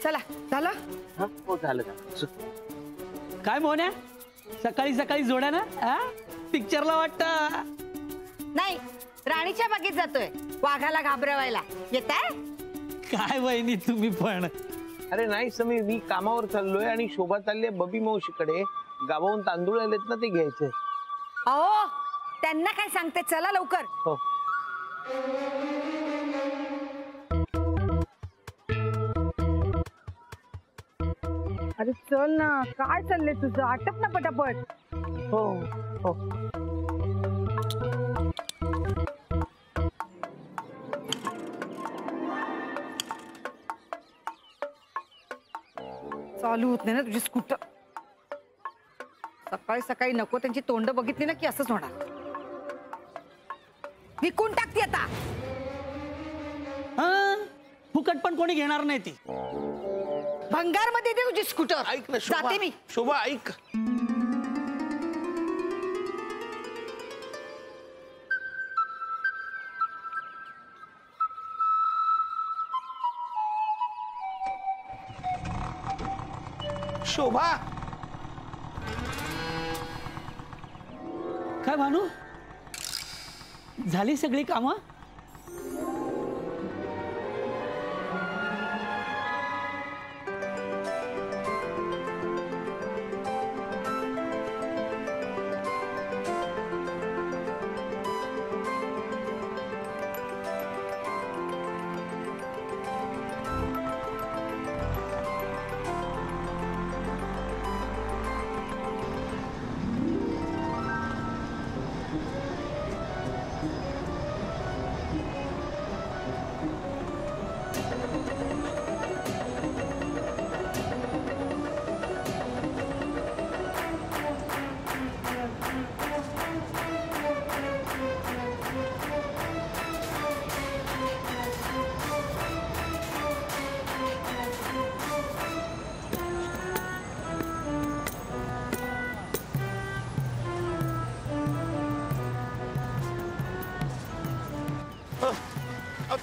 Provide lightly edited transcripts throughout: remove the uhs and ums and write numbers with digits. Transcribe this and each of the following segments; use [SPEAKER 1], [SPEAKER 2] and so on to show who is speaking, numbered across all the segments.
[SPEAKER 1] चला झालं.
[SPEAKER 2] हो झालं.
[SPEAKER 3] काय मोन्या सकाळी सकाळी जोड्या ना पिक्चरला वाटतं.
[SPEAKER 1] नाही राणीच्या बागेत जातोय वाघाला घाबरवायला. येताय
[SPEAKER 3] काय वहिनी तुम्ही पण.
[SPEAKER 2] अरे नाही समीर, मी कामावर चाललोय आणि शोभा चालली आहे बबी मावशीकडे. गावाहून तांदूळ आलेत ना, ते घ्यायचे.
[SPEAKER 1] अहो त्यांना काय सांगते, चला लवकर.
[SPEAKER 2] हो.
[SPEAKER 1] अरे चल ना, काय चाललंय तुझं, आटप ना पटापट.
[SPEAKER 2] हो हो.
[SPEAKER 1] चालू होत नाही ना तुझी स्कूटर. सकाळी सकाळी नको त्यांची तोंड बघितली ना की असंच होणार. विकून टाकते आता.
[SPEAKER 3] फुकट पण कोणी घेणार नाही ती.
[SPEAKER 1] भंगार मध्ये दे तुझी स्कूटर.
[SPEAKER 2] ऐक ना
[SPEAKER 1] जाते मी.
[SPEAKER 2] शोभा ऐक. शोभा.
[SPEAKER 3] काय भानू झाली सगळी कामं.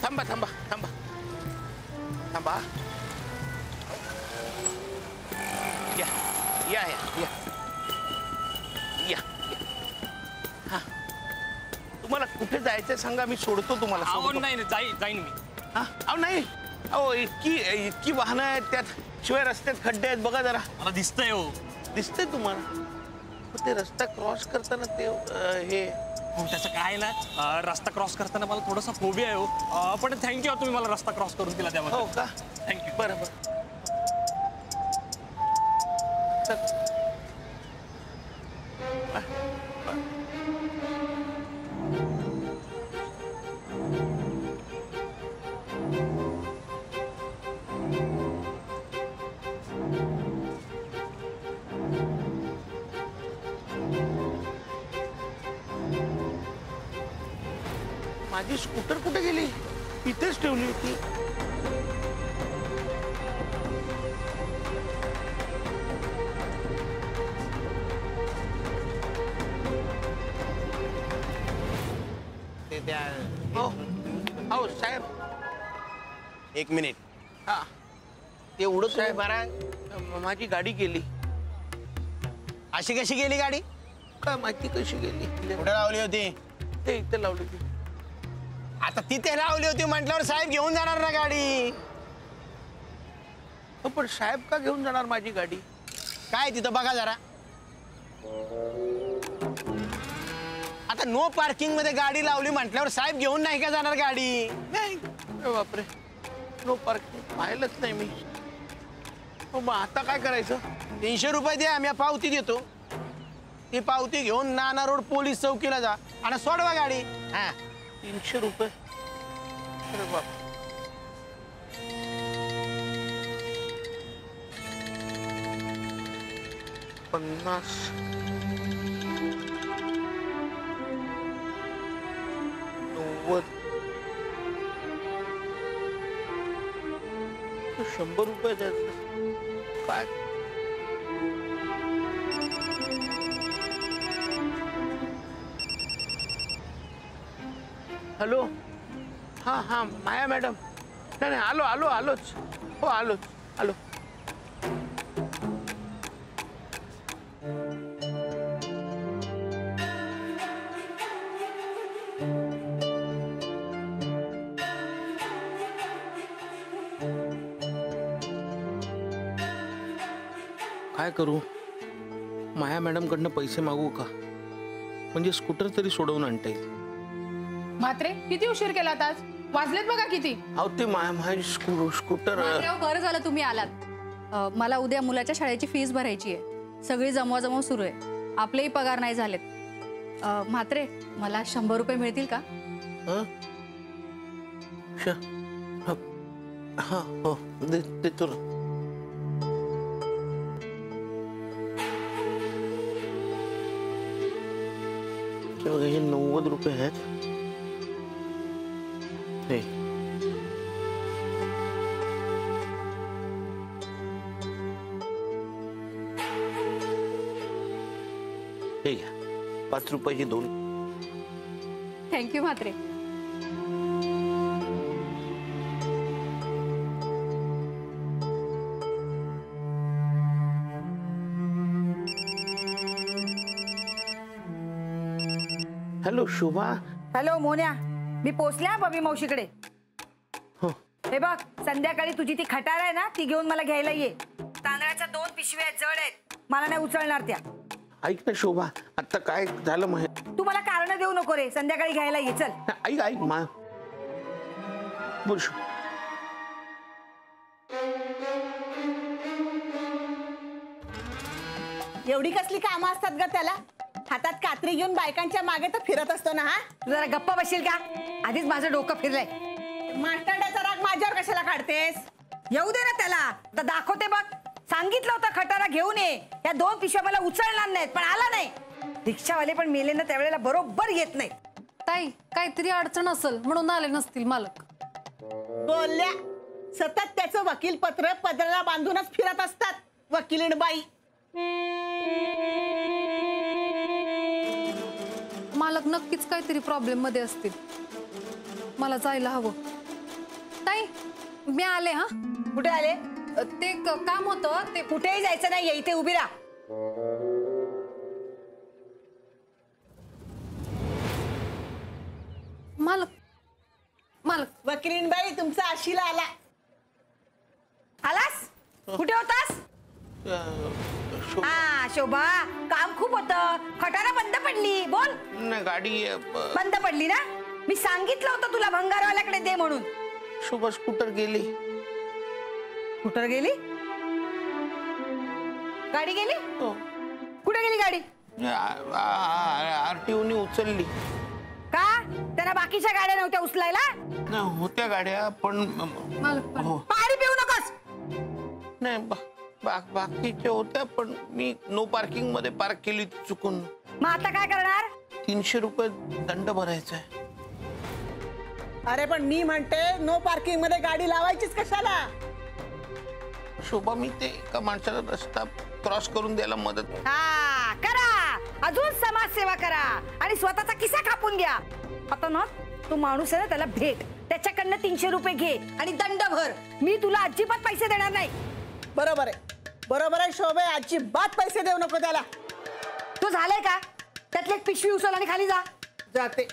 [SPEAKER 2] थांबा थांबा थांबा थांबा. या या या या. हा तुम्हाला कुठे जायचं सांगा, मी सोडतो तुम्हाला.
[SPEAKER 4] नाही जाईन मी.
[SPEAKER 2] अहो नाही, अहो इतकी वाहनं आहेत त्यात, शिवाय रस्त्यात खड्डे आहेत बघा जरा.
[SPEAKER 4] मला दिसतंय हो.
[SPEAKER 2] दिसतंय तुम्हाला. ते रस्ता क्रॉस करताना ते हे
[SPEAKER 4] हो त्याचं काय ना, रस्ता क्रॉस करताना मला थोडासा फोबिया आहे हो. पण थँक्यू तुम्ही मला रस्ता क्रॉस करून दिला त्यामध्ये.
[SPEAKER 2] हो का.
[SPEAKER 4] थँक्यू.
[SPEAKER 2] बरं बरं. माझी स्कूटर कुठे गेली. इथेच ठेवली होती. हो साहेब
[SPEAKER 5] एक मिनिट.
[SPEAKER 2] हा
[SPEAKER 5] ते उडत
[SPEAKER 2] साहेब
[SPEAKER 5] बरा.
[SPEAKER 2] माझी गाडी गेली.
[SPEAKER 5] अशी कशी गेली गाडी.
[SPEAKER 2] काय माहिती कशी गेली.
[SPEAKER 5] कुठे लावली होती.
[SPEAKER 2] ते इथे लावली होती.
[SPEAKER 5] आता तिथे लावली होती म्हटल्यावर साहेब घेऊन जाणार ना गाडी.
[SPEAKER 2] पण साहेब का घेऊन जाणार माझी गाडी.
[SPEAKER 5] काय तिथं बघा जरा. आता नो पार्किंग मध्ये गाडी लावली म्हटल्यावर साहेब घेऊन नाही का जाणार गाडी.
[SPEAKER 2] नाही. बापरे, नो पार्किंग पाहिलंच नाही मी. मग आता काय करायचं.
[SPEAKER 5] 300 रुपये द्या, आम्ही पावती देतो. ती पावती घेऊन नाना रोड पोलीस चौकीला जा आणि सोडवा गाडी. हा
[SPEAKER 2] 300 रुपये. अरे बाप. पन्नास 90 100 रुपये द्यायचं काय. हॅलो. हाँ हाँ माया मॅडम. नाही नाही आलोच. हो आलोच. काय करू? माया मॅडम कडनं पैसे मागू का? म्हणजे स्कूटर तरी सोडवून आणता येईल.
[SPEAKER 6] म्हात्रे किती उशीर केलात आज? वाजलेत बघा किती.
[SPEAKER 2] अहो ते माझी स्कूटर.
[SPEAKER 7] बरं झालं तुम्ही आलात. मला उद्या मुलाच्या शाळेची फीस भरायची आहे. सगळी जमवाजमव सुरू आहे. आपलेही पगार नाही झालेत. म्हात्रे मला 100 रुपये मिळतील का?
[SPEAKER 2] हा हो देतो ना. हे 90 रुपये आहेत. हे घ्या 5 रुपयाची 2.
[SPEAKER 7] थँक्यू म्हात्रे.
[SPEAKER 2] हॅलो शोभा.
[SPEAKER 1] हॅलो मोन्या, मी पोचल्या बबी मावशीकडे.
[SPEAKER 2] हो.
[SPEAKER 1] हे बघ, संध्याकाळी तुझी ती खटार आहे ना, ती घेऊन मला घ्यायला ये. तांदळाच्या 2 पिशव्या जड आहेत, मला नाही उचलणार त्या.
[SPEAKER 2] ऐक ना शोभा, आता काय झालं?
[SPEAKER 1] तू मला कारण देऊ नको रे, संध्याकाळी घ्यायला ये. चल
[SPEAKER 2] ऐक मा बोल.
[SPEAKER 8] एवढी कसली कामं असतात ग त्याला? हातात कात्री घेऊन बायकांच्या मागे तर फिरत असतो ना. हा,
[SPEAKER 1] तू जरा गप्पा बसशील का? आधीच माझं डोकं फिरलंय.
[SPEAKER 8] मास्टरड्याचा राग माझ्यावर कशाला काढतेस?
[SPEAKER 1] येऊ दे ना त्याला, तर दाखवते बघ. सांगितलं होतं खटारा घेऊन ये. या 2 पिशव्या मला उचलणार नाहीत, पण आला नाही. रिक्षावाले पण मेले ना त्यावेळेला बरोबर येत नाही.
[SPEAKER 7] ताई काहीतरी अडचण असेल म्हणून आले नसतील मालक.
[SPEAKER 8] बोलल्या सतत त्याचं वकील पत्र पदराला बांधूनच फिरत असतात वकीलीण बाई.
[SPEAKER 7] मालक नक्कीच काहीतरी प्रॉब्लेम मध्ये असतील. मला जायला हवं. ताई मी आले. हा
[SPEAKER 1] कुठे आले?
[SPEAKER 7] ते काम होतं ते.
[SPEAKER 1] कुठेही जायचं नाही, इथे उभी राहा.
[SPEAKER 7] मालक मालक.
[SPEAKER 8] वकीलीण बाई तुमचा आशीला आला.
[SPEAKER 1] आलास? कुठे होतास? हा शोभा, काम खूप होतं. खटारा बंद पडली. बोल.
[SPEAKER 2] नाही गाडी
[SPEAKER 1] बंद पडली ना? मी सांगितलं होतं तुला भंगारवाल्याकडे दे म्हणून.
[SPEAKER 2] शोभा स्कूटर गेली.
[SPEAKER 1] कुठं गेली? गाडी गेली? कुठे गेली गाडी?
[SPEAKER 2] आरटीओनी उचलली.
[SPEAKER 1] का? त्यांना बाकीच्या गाड्या नव्हत्या उचलायला?
[SPEAKER 2] होत्या गाड्या पण
[SPEAKER 7] मालक
[SPEAKER 1] पाणी पिऊ नकोस.
[SPEAKER 2] नाही बाकीच्या होत्या पण मी नो पार्किंग मध्ये पार्क केली चुकून.
[SPEAKER 1] मग आता काय करणार?
[SPEAKER 2] 300 रुपये दंड भरायचा आहे.
[SPEAKER 8] अरे पण मी म्हणते नो पार्किंग मध्ये गाडी लावायचीच कशाला?
[SPEAKER 2] शोभा मी ते एका माणसाला रस्ता क्रॉस करून द्यायला मदत.
[SPEAKER 1] हा करा, अजून समाजसेवा करा आणि स्वतःचा किस्सा कापून घ्या. आता ना तो माणूस आहे ना, त्याला भेट. त्याच्याकडनं 300 रुपये घे आणि दंड भर. मी तुला अजिबात पैसे देणार नाही.
[SPEAKER 8] बरोबर आहे शोभे, अजिबात पैसे देऊ नको त्याला.
[SPEAKER 1] तू झालंय का? त्यातली एक पिशवी उचल आणि खाली जा.
[SPEAKER 8] जाते.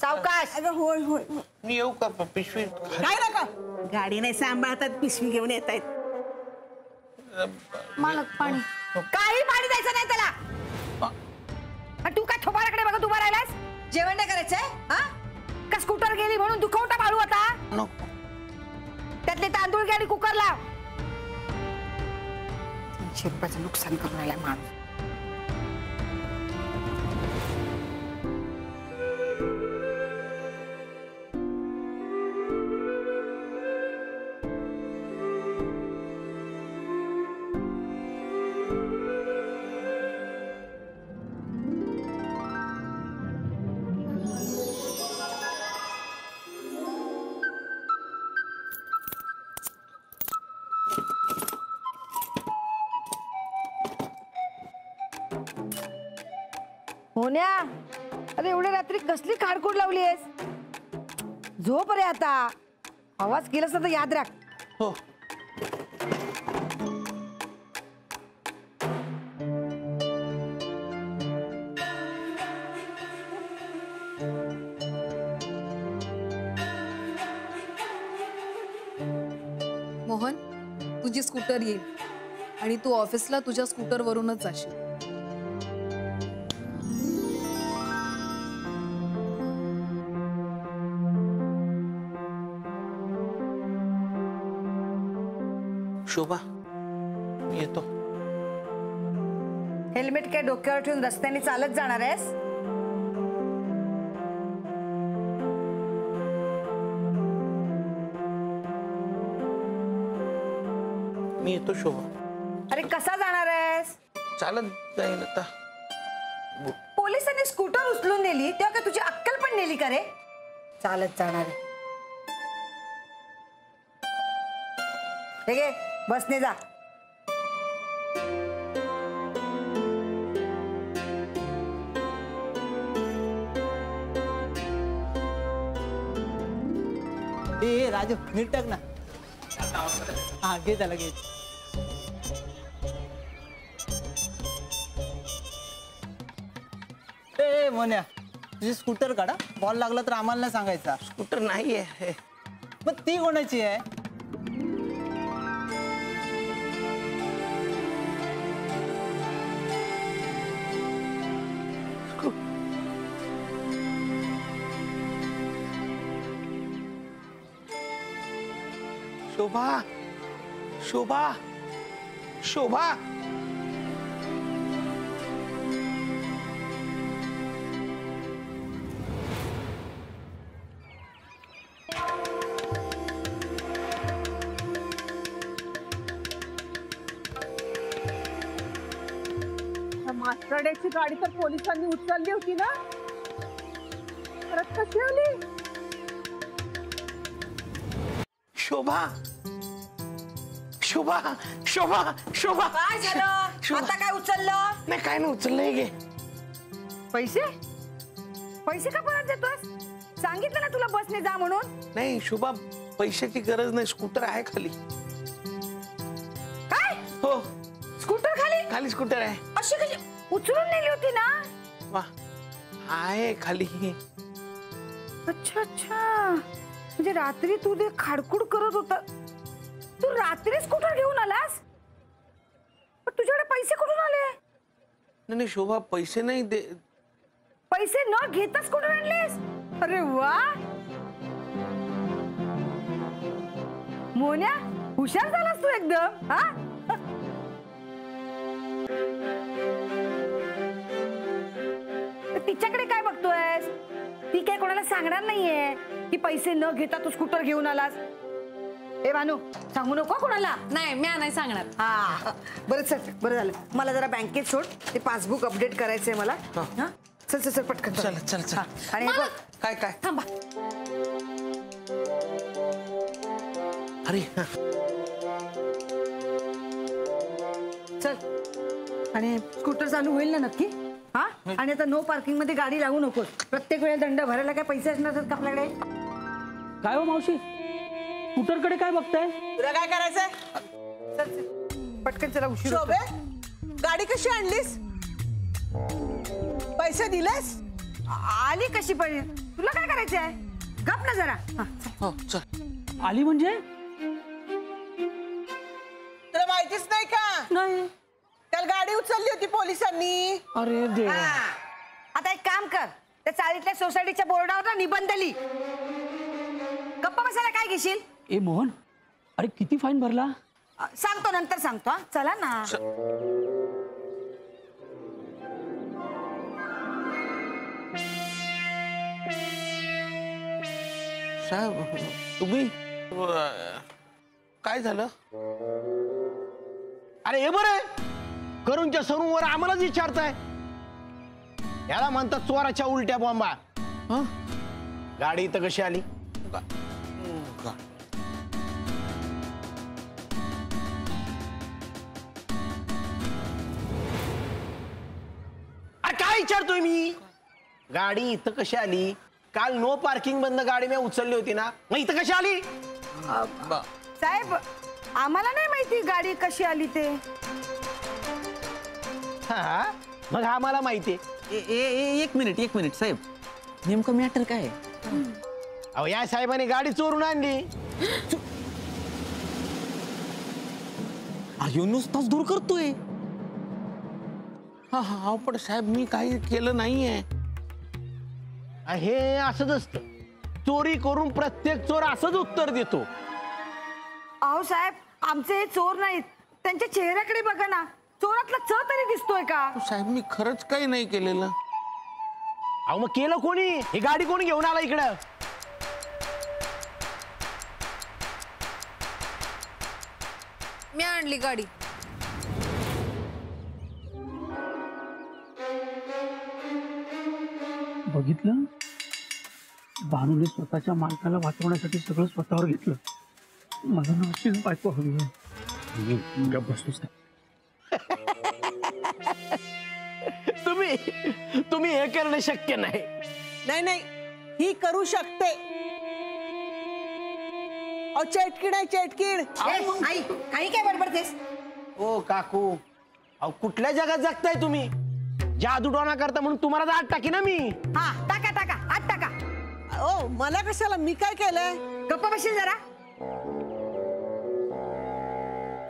[SPEAKER 1] सावकाश.
[SPEAKER 8] होय होय.
[SPEAKER 2] मी येऊ का पिशवी?
[SPEAKER 8] काय नका, गाडी नाही सांभाळतात, पिशवी घेऊन येत आहेत.
[SPEAKER 7] मालक पाणी.
[SPEAKER 1] काही पाणी द्यायचं नाही त्याला. आणि तू काय थोबाडाकडे बघत उभा राहिलास? जेवण नाही करायचंय? हा का स्कूटर गेली म्हणून दुखवटा पाळू आता?
[SPEAKER 2] नको.
[SPEAKER 1] त्यातले तांदूळ घे आणि कुकर लाव. 300 रुपयाचं नुकसान करून राहिलाय माणूस. मोन्या, अरे एवढ्या रात्री कसली खाडखोड लावली आहेस? झोप रे आता. आवाज केलास तर याद राख.
[SPEAKER 2] हो.
[SPEAKER 9] मोहन, तुझी स्कूटर येईल आणि तू ऑफिसला तुझ्या स्कूटरवरूनच जाशील.
[SPEAKER 2] शोभा मी येतो.
[SPEAKER 1] हेल्मेट काय डोक्यावर ठेवून रस्त्याने चालत जाणार आहेस?
[SPEAKER 2] मी येतो शोभा.
[SPEAKER 1] अरे कसा जाणार आहेस?
[SPEAKER 2] चालत जाईल आता.
[SPEAKER 1] पोलिसांनी स्कूटर उचलून नेली तेव्हा काय तुझी अक्कल पण नेली का रे? चालत जाणार आहे. ठीक आहे, बसने जा.
[SPEAKER 10] ए राजू नीट टाक ना. हा घे त्याला घे. ए मोन्या तुझी स्कूटर काढा. बॉल लागला तर आम्हाला नाही सांगायचा.
[SPEAKER 2] स्कूटर नाहीये.
[SPEAKER 10] मग ती कोणाची आहे?
[SPEAKER 2] शोभा शोभा शोभा
[SPEAKER 8] मास्टरडेची गाडी तर पोलिसांनी उचलली होती ना, परत कशी आली?
[SPEAKER 2] शोभा शोभा शोभा शोभा
[SPEAKER 1] काय झालं? आता काय उचललं?
[SPEAKER 2] नाही काय नाही उचललंय. गे
[SPEAKER 1] पैसे पैसे का परत देतोस? सांगितलं ना तुला बसने जा म्हणून.
[SPEAKER 2] नाही शोभा पैशाची गरज नाही. स्कूटर आहे खाली.
[SPEAKER 1] काय?
[SPEAKER 2] हो
[SPEAKER 1] स्कूटर खाली?
[SPEAKER 2] खाली स्कूटर आहे.
[SPEAKER 1] अशी कशी उचलून नेली होती ना?
[SPEAKER 2] वा आहे खाली.
[SPEAKER 1] अच्छा अच्छा, म्हणजे रात्री तू ते खाडकुड करत होता. तू रात्री स्कूटर घेऊन आलास? पण तुझ्याकडे पैसे कुठून आले?
[SPEAKER 2] नाही नाही शोभा पैसे नाही दे.
[SPEAKER 1] पैसे न घेता स्कूटर आणलेस? अरे वा मोन्या, हुशार झालास तू एकदम. हा तिच्याकडे काय बघतोयस? ती काय कोणाला सांगणार नाहीये की पैसे न घेता तू स्कूटर घेऊन आलास. ए भानू, सांगू नको कोणाला.
[SPEAKER 9] नाही, मी नाही सांगणार.
[SPEAKER 1] हा बरं चल, बरं झालं. मला जरा बँकेत सोड, ते पासबुक अपडेट करायचंय मला. हा चल चल चल पटकन
[SPEAKER 2] चल चल चल.
[SPEAKER 1] आणि हे बघ,
[SPEAKER 2] काय काय
[SPEAKER 9] थांबा.
[SPEAKER 2] अरे
[SPEAKER 1] चल. आणि स्कूटर चालू होईल ना नक्की? हा आणि आता नो पार्किंग मध्ये गाडी लावू नकोस. प्रत्येक वेळेला दंड भरायला काय पैसे असणार का आपल्याकडे?
[SPEAKER 3] काय हो मावशी, स्कूटरकडे काय बघताय?
[SPEAKER 8] तुला काय करायचंय?
[SPEAKER 1] चल चल पटकन चला, उशीर
[SPEAKER 8] शोभे,
[SPEAKER 1] होतोय.
[SPEAKER 8] गाडी कशी आणलीस? पैसे दिलेस?
[SPEAKER 1] आली कशी पण? तुला काय करायचं आहे? गप ना जरा. हा, चल.
[SPEAKER 2] हो चल.
[SPEAKER 3] आली म्हणजे?
[SPEAKER 8] तुला माहितीच नाही का?
[SPEAKER 3] नाही.
[SPEAKER 8] त्याला गाडी उचलली होती पोलिसांनी.
[SPEAKER 3] अरे देवा.
[SPEAKER 1] हा. आता एक काम कर, त्या चाळीतल्या सोसायटीच्या बोर्डावर ना निबंध लिही. गप्पा बसायला काय घेशील?
[SPEAKER 3] ए मोहन, अरे किती फाईन भरला?
[SPEAKER 1] सांगतो नंतर सांगतो. हा चला ना.
[SPEAKER 2] साहेब तुम्ही काय झालं?
[SPEAKER 5] अरे हे बरं करूनच्या सरूवर आम्हालाच विचारताय. याला म्हणतात चोराच्या उलट्या बॉम्बा. गाडी इथं कशी आली? अरे काय विचारतोय मी? गाडी इथं कशी आली? काल नो पार्किंग बंद गाडी मी उचलली होती ना, मग इथं कशी आली?
[SPEAKER 1] साहेब आम्हाला नाही माहिती गाडी कशी आली ते.
[SPEAKER 5] हा मग आम्हाला माहितीये.
[SPEAKER 10] एक मिनिट साहेब, नेमकं मॅटर काय आहे?
[SPEAKER 5] अहो या साहेबांनी गाडी चोरून आणली.
[SPEAKER 2] अयो नुसताच दूर करतोय. हा हा पण साहेब मी काही केलं नाहीये.
[SPEAKER 5] हे असंच असतं, चोरी करून प्रत्येक चोर असंच उत्तर देतो.
[SPEAKER 1] अहो साहेब, आमचे हे चोर नाहीत, त्यांच्या चेहऱ्याकडे बघा ना, चोरातला च तरी दिसतोय का?
[SPEAKER 2] साहेब मी खरंच काही नाही केलेलं.
[SPEAKER 5] अहो मग केलं कोणी? ही गाडी कोणी घेऊन आला इकडं?
[SPEAKER 9] मी आणली गाडी.
[SPEAKER 3] बघितलं, भानूने स्वतःच्या मालकाला वाचवण्यासाठी सगळं स्वतःवर घेतलं. मला ना अशीच बायको हवी आहे. गप्प बसतोस का?
[SPEAKER 5] तुम्ही हे करणं शक्य नाही.
[SPEAKER 8] नाही नाही, ही करू शकते. अहो चेटकीड आहे, चेटकीड.
[SPEAKER 1] आई, काही काय बडबडतेस?
[SPEAKER 5] ओ काकू, अहो कुठल्या जगात जगताय तुम्ही? जादूटोणा करता म्हणून तुम्हाला आत टाकी ना मी.
[SPEAKER 1] हा, टाका टाका, आत टाका.
[SPEAKER 8] ओ मला कशाला, मी काय केलंय?
[SPEAKER 1] गप्पा बसशील जरा.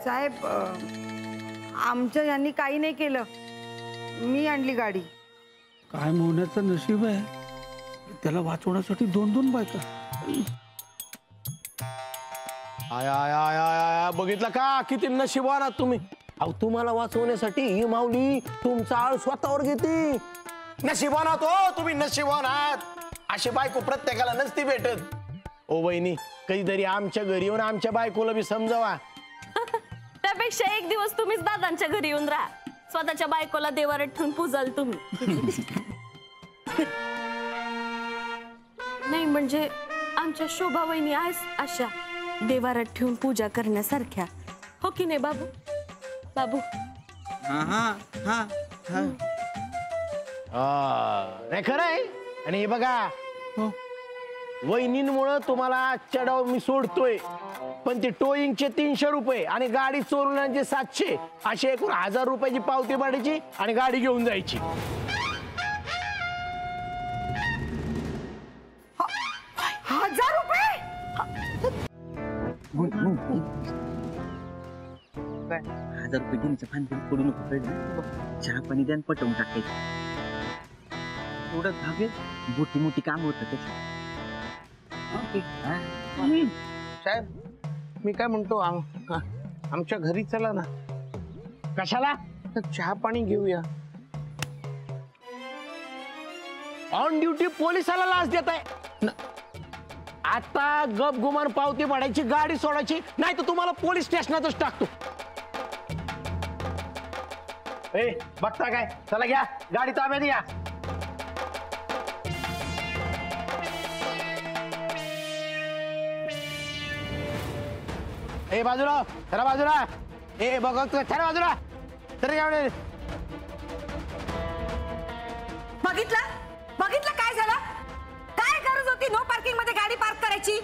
[SPEAKER 1] साहेब, आमच्या यांनी काही नाही केलं, मी आणली गाडी.
[SPEAKER 3] काय मोहण्याचं नशीब आहे, त्याला वाचवण्यासाठी 2-2 बायका.
[SPEAKER 5] I I I I I, बघितलं का किती नशिबवान आहात तुम्ही. अहो तुम्हाला वाचवण्यासाठी ही माऊली तुमचा आळ स्वतःवर घेते. नशिबवान आहात हो तुम्ही, नशिबवान आहात. अशी बायको प्रत्येकाला नसती भेटत. ओ बहिणी, कधीतरी आमच्या घरी येऊन आमच्या बायकोला बी समजावा.
[SPEAKER 11] त्यापेक्षा एक दिवस तुम्हीच दादांच्या घरी येऊन राहा, स्वतःच्या बायकोला देवाऱ्यात ठेवून पूजाल तुम्ही. नाही म्हणजे आमच्या शोभा वहिनी आहेत अशा देवाऱ्यात ठेवून पूजा करण्यासारख्या, हो की नाही बाबू? बाबू
[SPEAKER 5] नाही खरं आहे. आणि हे बघा, वहिनींमुळं तुम्हाला चढाव मी सोडतोय, पण ते टोईंगचे 300 रुपये आणि गाडी चोरण्याचे 700, असे एकूण 1000 रुपयाची पावती पाडायची आणि गाडी घेऊन जायची.
[SPEAKER 1] 1000 रुपये?
[SPEAKER 10] काय 1000 रुपये देण्याच्या भानगडीत पडू नको, कळलं? चहा पाणी द्या, पटवून टाकायचं. एवढं धागे मोठी मोठी काम होतं त्याच्यात.
[SPEAKER 2] साहेब मी काय म्हणतो, आमच्या घरी चला ना.
[SPEAKER 5] कशाला?
[SPEAKER 2] चहा पाणी घेऊया.
[SPEAKER 5] ऑन ड्युटी पोलिसाला लाच देत आहे. आता गप गुमान पावती पाडायची, गाडी सोडायची, नाही तर तुम्हाला पोलीस स्टेशनातच टाकतो. ए बघता काय, चला घ्या गाडी ताब्यात घ्या. ए बाजूला, चला बाजूला. ए बघ चला बाजूला. तर
[SPEAKER 1] बघितलं बघितलं काय झालं? काय गरज होती नो पार्किंग मध्ये गाडी पार्क करायची?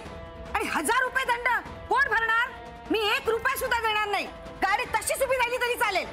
[SPEAKER 1] आणि 1000 रुपये दंड कोण भरणार? मी 1 रुपया सुद्धा देणार नाही. गाडी तशीच उभी राहिली तरी चालेल.